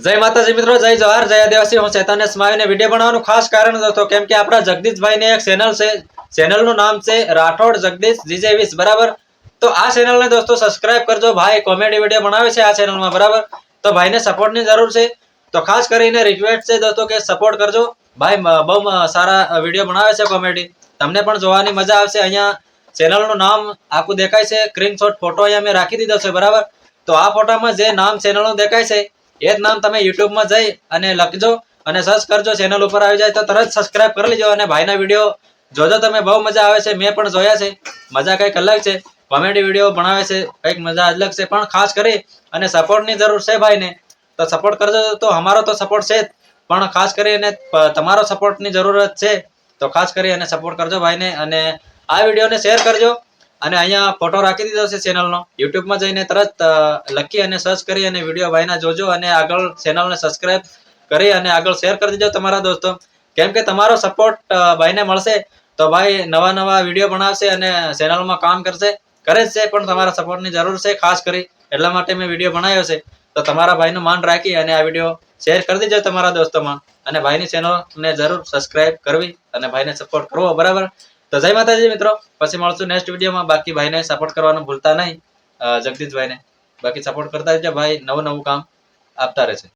જય માતાજી મિત્રો, જય જવાહર, જય આદિવાસી। હું ચેતન સ્માવીને વિડીયો બનાવવાનું ખાસ કારણ હતો કેમ કે આપણા જગદીશભાઈ ને એક ચેનલ છે, ચેનલનું નામ છે રાઠોડ જગદીશ જીજે 20 બરાબર। તો આ ચેનલને દોસ્તો સબસ્ક્રાઇબ કરજો। ભાઈ કોમેડી વિડીયો બનાવે છે આ ચેનલમાં બરાબર। તો ભાઈને સપોર્ટની જરૂર છે, તો ખાસ કરીને રિક્વેસ્ટ છે દોસ્તો કે સપોર્ટ કરજો। ભાઈ બહુ સારા વિડીયો બનાવે છે કોમેડી, તમને પણ જોવાની મજા આવશે। અહીંયા ચેનલનું નામ આખું દેખાય છે, સ્ક્રીનશોટ ફોટો અહીંયા મેં રાખી દીધો છે બરાબર। તો આ ફોટામાં જે નામ ચેનલનું દેખાય છે એ જ નામ તમે યુટ્યુબમાં જઈ અને લખજો અને સર્ચ કરજો, ચેનલ ઉપર આવી જાય તો તરત સબસ્ક્રાઇબ કરી લેજો અને ભાઈના વિડીયો જોજો તમે, બહુ મજા આવે છે। મેં પણ જોયા છે, મજા કંઈક અલગ છે। કોમેડી વિડીયો બનાવે છે, કંઈક મજા અલગ છે, પણ ખાસ કરી અને સપોર્ટની જરૂર છે ભાઈને, તો સપોર્ટ કરજો। તો અમારો તો સપોર્ટ છે જ, પણ ખાસ કરીને તમારો સપોર્ટની જરૂરત છે, તો ખાસ કરી અને સપોર્ટ કરજો ભાઈને અને આ વિડીયોને શેર કરજો। અને અહીંયા ફોટો રાખી દીધો છે ચેનલનો, યુટ્યુબમાં જઈને તરત લખી અને સર્ચ કરી અને વિડીયો ભાઈના જોજો અને આગળ ચેનલને સબસ્ક્રાઇબ કરી અને આગળ શેર કરી દેજો તમારા દોસ્તો, કેમ કે તમારો સપોર્ટ ભાઈને મળશે તો ભાઈ નવા નવા વિડીયો બનાવશે અને ચેનલમાં કામ કરશે, કરે જ છે, પણ તમારા સપોર્ટની જરૂર છે ખાસ કરી, એટલા માટે મેં વિડીયો બનાવ્યો છે। તો તમારા ભાઈનું માન રાખી અને આ વિડીયો શેર કરી દેજો તમારા દોસ્તોમાં અને ભાઈની ચેનલને જરૂર સબસ્ક્રાઇબ કરવી અને ભાઈને સપોર્ટ કરવો બરાબર। તો જય માતાજી મિત્રો, પછી મળશું નેક્સ્ટ વિડીયોમાં। બાકી ભાઈને સપોર્ટ કરવાનું ભૂલતા નહીં, જગદીશભાઈને બાકી સપોર્ટ કરતા રહેજો ભાઈ, નવું નવું કામ આપતા રહેશે।